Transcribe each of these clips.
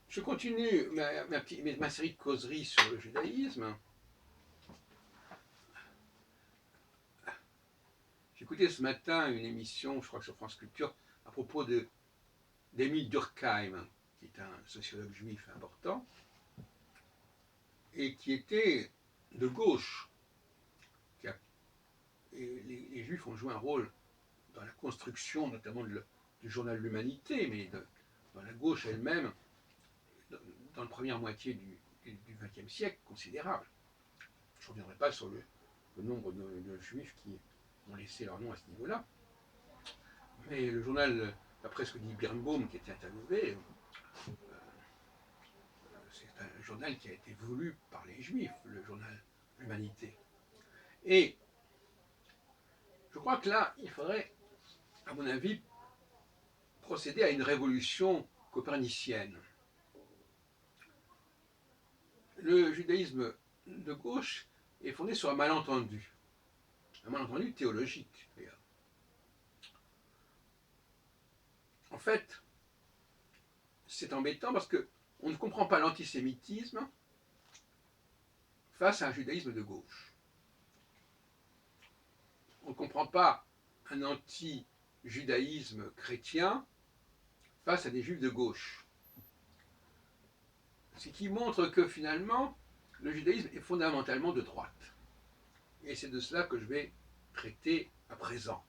Je continue ma série de causeries sur le judaïsme. J'écoutais ce matin une émission, je crois que sur France Culture, à propos d'Émile Durkheim, qui est un sociologue juif important, et qui était de gauche. Et les juifs ont joué un rôle dans la construction, notamment du journal de l'Humanité, mais dans la gauche elle-même, dans la première moitié du XXe siècle, considérable. Je ne reviendrai pas sur le nombre de juifs qui ont laissé leur nom à ce niveau-là. Mais le journal, d'après ce que dit Birnbaum, qui était interviewé, c'est un journal qui a été voulu par les juifs, le journal L'Humanité. Et je crois que là, il faudrait, à mon avis, procéder à une révolution copernicienne. Le judaïsme de gauche est fondé sur un malentendu théologique d'ailleurs. En fait, c'est embêtant parce qu'on ne comprend pas l'antisémitisme face à un judaïsme de gauche. On ne comprend pas un anti-judaïsme chrétien face à des juifs de gauche. Ce qui montre que finalement, le judaïsme est fondamentalement de droite. Et c'est de cela que je vais traiter à présent.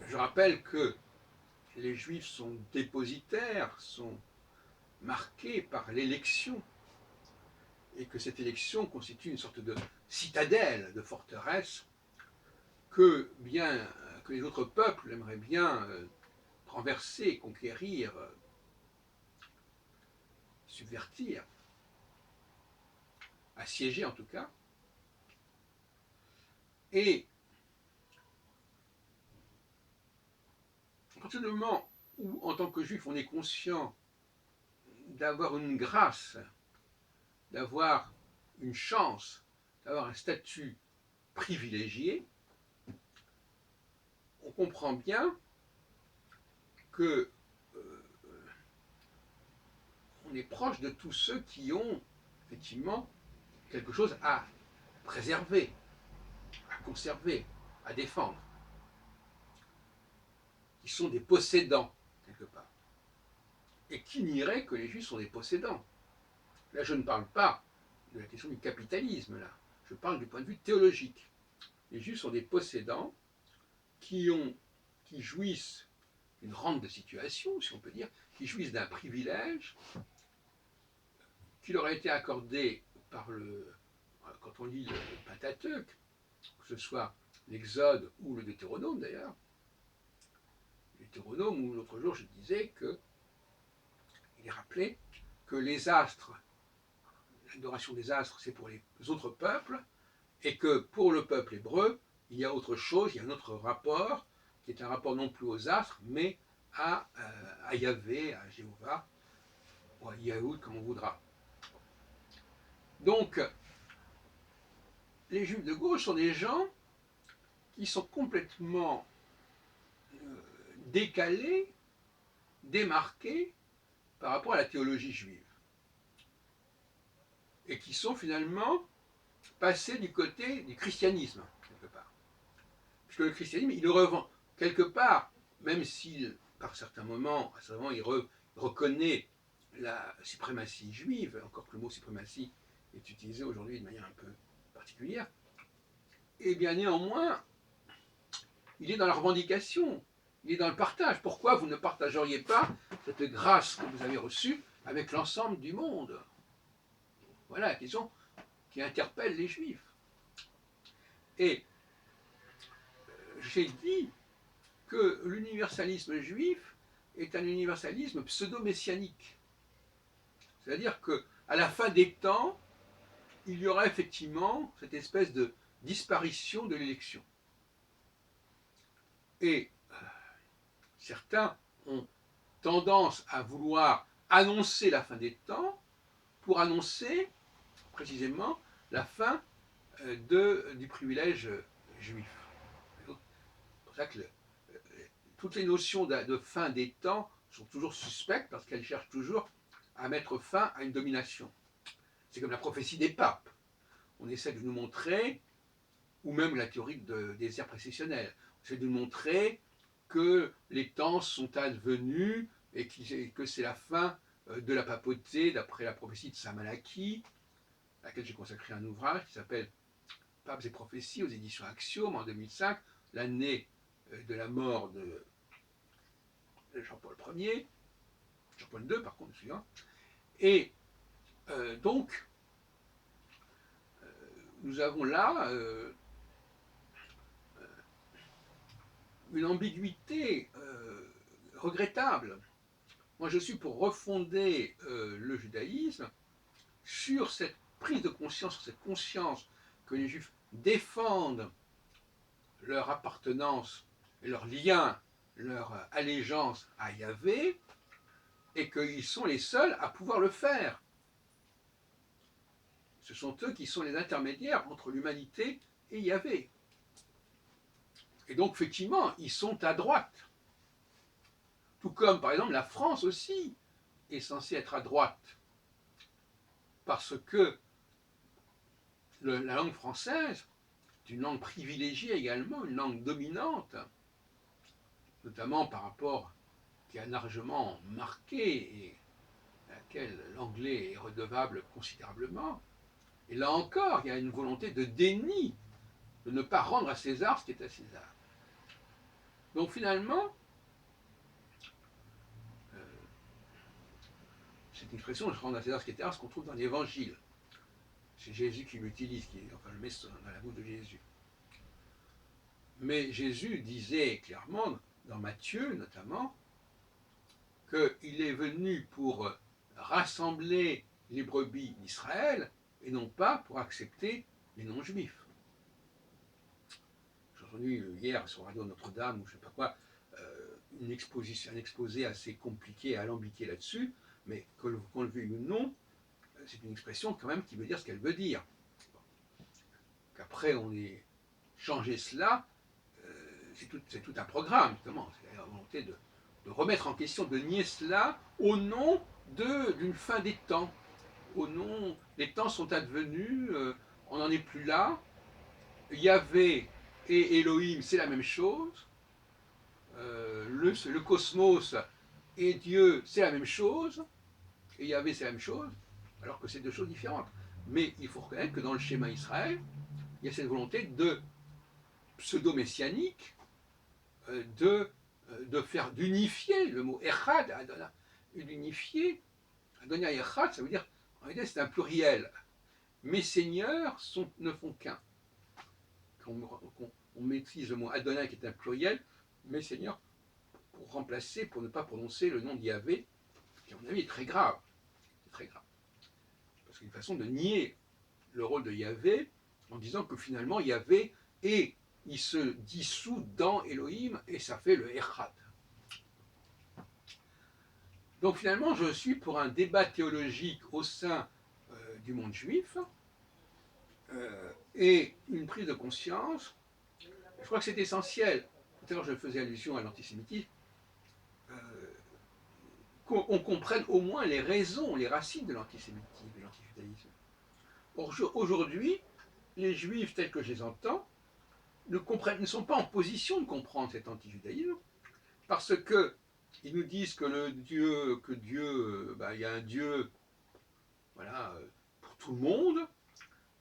Je rappelle que les juifs sont dépositaires, sont marqués par l'élection, et que cette élection constitue une sorte de citadelle, de forteresse, que les autres peuples aimeraient bien renverser, conquérir, subvertir, assiéger en tout cas. Et à partir du moment où, en tant que juif, on est conscient d'avoir une grâce, d'avoir une chance, d'avoir un statut privilégié, on comprend bien que on est proche de tous ceux qui ont effectivement quelque chose à préserver, à conserver, à défendre, qui sont des possédants quelque part. Et qui nierait que les juifs sont des possédants? Là, je ne parle pas de la question du capitalisme, là. Je parle du point de vue théologique. Les juifs sont des possédants qui jouissent d'une rente de situation, si on peut dire, qui jouissent d'un privilège qui leur a été accordé quand on lit le Pentateuque, que ce soit l'Exode ou le Deutéronome d'ailleurs. Le Deutéronome, où l'autre jour je disais il est rappelé que les astres, l'adoration des astres, c'est pour les autres peuples, et que pour le peuple hébreu, il y a autre chose, il y a un autre rapport, qui est un rapport non plus aux astres, mais à Yahvé, à Jéhovah, ou à Yahoud, comme on voudra. Donc, les juifs de gauche sont des gens qui sont complètement décalés, démarqués par rapport à la théologie juive. Et qui sont finalement passés du côté du christianisme, quelque part. Puisque le christianisme, il le revend quelque part, même s'il, par certains moments, il reconnaît la suprématie juive, encore que le mot suprématie est utilisé aujourd'hui de manière un peu particulière, et bien néanmoins, il est dans la revendication, il est dans le partage. Pourquoi vous ne partageriez pas cette grâce que vous avez reçue avec l'ensemble du monde? Voilà la question qui interpelle les Juifs. Et j'ai dit que l'universalisme juif est un universalisme pseudo-messianique. C'est-à-dire qu'à la fin des temps, il y aura effectivement cette espèce de disparition de l'élection. Et certains ont tendance à vouloir annoncer la fin des temps pour annoncer précisément la fin du privilège juif. C'est pour ça que toutes les notions de fin des temps sont toujours suspectes parce qu'elles cherchent toujours à mettre fin à une domination. C'est comme la prophétie des papes. On essaie de nous montrer, ou même la théorie des ères précessionnelles, on essaie de nous montrer que les temps sont advenus et que c'est la fin de la papauté d'après la prophétie de Saint Malachie, à laquelle j'ai consacré un ouvrage qui s'appelle Papes et prophéties aux éditions Axiome en 2005, l'année de la mort de Jean-Paul Ier, Jean-Paul II par contre, suivant. Et donc, nous avons là une ambiguïté regrettable. Moi, je suis pour refonder le judaïsme sur cette prise de conscience, sur cette conscience que les Juifs défendent leur appartenance, leur lien, leur allégeance à Yahvé, et qu'ils sont les seuls à pouvoir le faire. Ce sont eux qui sont les intermédiaires entre l'humanité et Yahvé. Et donc, effectivement, ils sont à droite. Tout comme, par exemple, la France aussi est censée être à droite. Parce que la langue française est une langue privilégiée également, une langue dominante, notamment par rapport qui a largement marqué et à laquelle l'anglais est redevable considérablement. Et là encore, il y a une volonté de déni, de ne pas rendre à César ce qui est à César. Donc finalement, cette expression de rendre à César ce qui est à César, ce qu'on trouve dans l'Évangile. C'est Jésus qui l'utilise, enfin le met dans la bouche de Jésus. Mais Jésus disait clairement, dans Matthieu notamment, qu'il est venu pour rassembler les brebis d'Israël et non pas pour accepter les non-juifs. J'ai entendu hier sur Radio Notre-Dame ou je ne sais pas quoi, un exposé assez compliqué et alambiqué là-dessus, mais qu'on le veuille ou non, c'est une expression quand même qui veut dire ce qu'elle veut dire. Qu'après on ait changé cela, c'est tout un programme, justement. C'est la volonté de remettre en question, de nier cela au nom d'une fin des temps. Au nom, les temps sont advenus, on n'en est plus là. Yahvé et Elohim, c'est la même chose. Le cosmos et Dieu, c'est la même chose. Et Yahvé, c'est la même chose, alors que c'est deux choses différentes. Mais il faut reconnaître que dans le schéma Israël, il y a cette volonté de pseudo-messianique d'unifier le mot Echad, d'unifier, Adonai Echad, ça veut dire, en réalité c'est un pluriel. Mes seigneurs ne font qu'un. Quand on maîtrise le mot Adonai qui est un pluriel, mes seigneurs, pour remplacer, pour ne pas prononcer le nom d'Yahvé, qui à mon avis est très grave. C'est très grave. Parce que c'est une façon de nier le rôle de Yahvé en disant que finalement Yahvé est, il se dissout dans Elohim et ça fait le Echad. Donc finalement, je suis pour un débat théologique au sein du monde juif et une prise de conscience. Je crois que c'est essentiel. Tout à l'heure, je faisais allusion à l'antisémitisme. Qu'on comprenne au moins les raisons, les racines de l'antisémitisme, de l'antijudaïsme. Or, aujourd'hui, les juifs tels que je les entends ne sont pas en position de comprendre cet antijudaïsme parce que ils nous disent que Dieu, il y a un Dieu, voilà, pour tout le monde.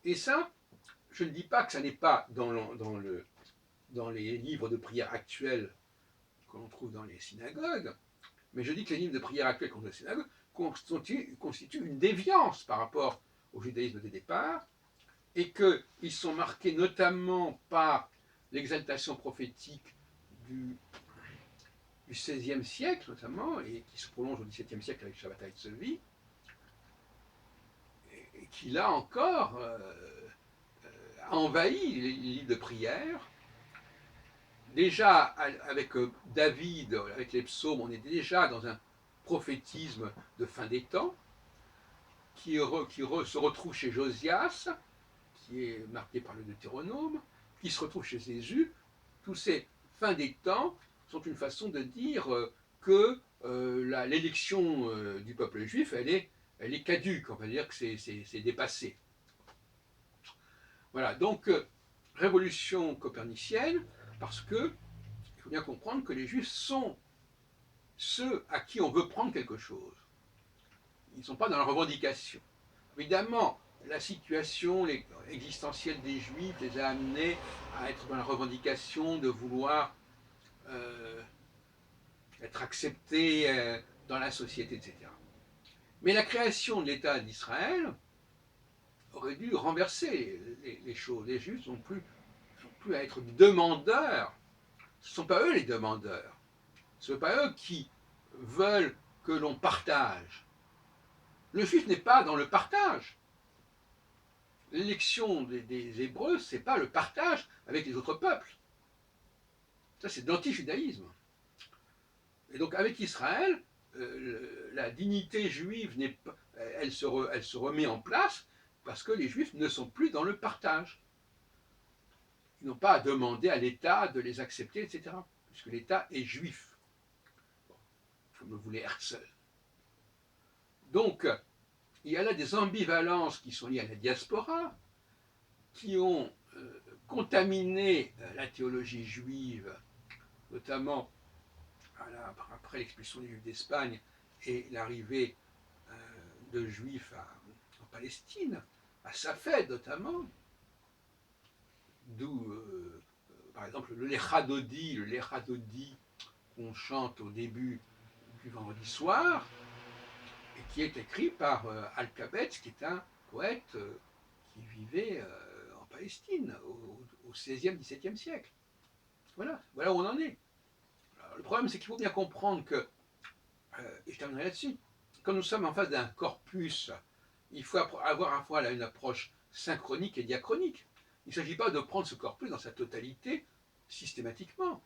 Et ça, je ne dis pas que ça n'est pas dans les livres de prière actuels que l'on trouve dans les synagogues, mais je dis que les livres de prière actuels qu'on trouve dans les synagogues constituent une déviance par rapport au judaïsme des départs, et qu'ils sont marqués notamment par l'exaltation prophétique du XVIe siècle notamment, et qui se prolonge au XVIIe siècle avec Shabbatai Tzvi, et qui là encore a envahi les livres de prière. Déjà avec David, avec les psaumes, on est déjà dans un prophétisme de fin des temps, qui se retrouve chez Josias, qui est marqué par le Deutéronome, qui se retrouve chez Jésus. Tous ces fins des temps sont une façon de dire que l'élection du peuple juif, elle est caduque, on va dire que c'est dépassé. Voilà, donc révolution copernicienne, parce que il faut bien comprendre que les juifs sont ceux à qui on veut prendre quelque chose. Ils ne sont pas dans la revendication. Évidemment, la situation existentielle des juifs les a amenés à être dans la revendication de vouloir être acceptés dans la société, etc. Mais la création de l'État d'Israël aurait dû renverser les choses. Les Juifs n'ont plus à être demandeurs. Ce ne sont pas eux les demandeurs. Ce ne sont pas eux qui veulent que l'on partage. Le Juif n'est pas dans le partage. L'élection des Hébreux, ce n'est pas le partage avec les autres peuples. Ça, c'est de l'anti-judaïsme. Et donc, avec Israël, la dignité juive, elle se remet en place parce que les Juifs ne sont plus dans le partage. Ils n'ont pas à demander à l'État de les accepter, etc. Puisque l'État est juif. Comme le voulait Herzl. Donc, il y a là des ambivalences qui sont liées à la diaspora, qui ont contaminé la théologie juive, notamment après l'expulsion des Juifs d'Espagne et l'arrivée de Juifs en Palestine, à Safed notamment, d'où, par exemple, le Lechadodi qu'on chante au début du vendredi soir, et qui est écrit par Alcabetz, qui est un poète qui vivait en Palestine au XVIe, XVIIe siècle. Voilà où on en est. Alors, le problème, c'est qu'il faut bien comprendre que, et je terminerai là-dessus, quand nous sommes en face d'un corpus, il faut avoir à la fois une approche synchronique et diachronique. Il ne s'agit pas de prendre ce corpus dans sa totalité systématiquement.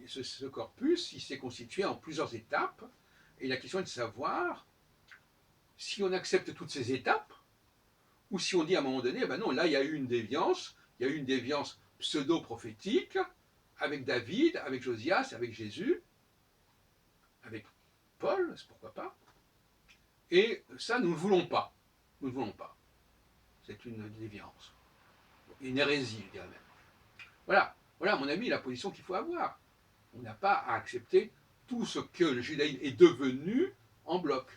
Ce corpus, il s'est constitué en plusieurs étapes, et la question est de savoir si on accepte toutes ces étapes, ou si on dit à un moment donné, ben non, là il y a eu une déviance, pseudo-prophétique, avec David, avec Josias, avec Jésus, avec Paul, pourquoi pas. Et ça, nous ne voulons pas. Nous ne voulons pas. C'est une déviance. Une hérésie, je dirais même. Voilà, à mon avis, la position qu'il faut avoir. On n'a pas à accepter tout ce que le judaïsme est devenu en bloc.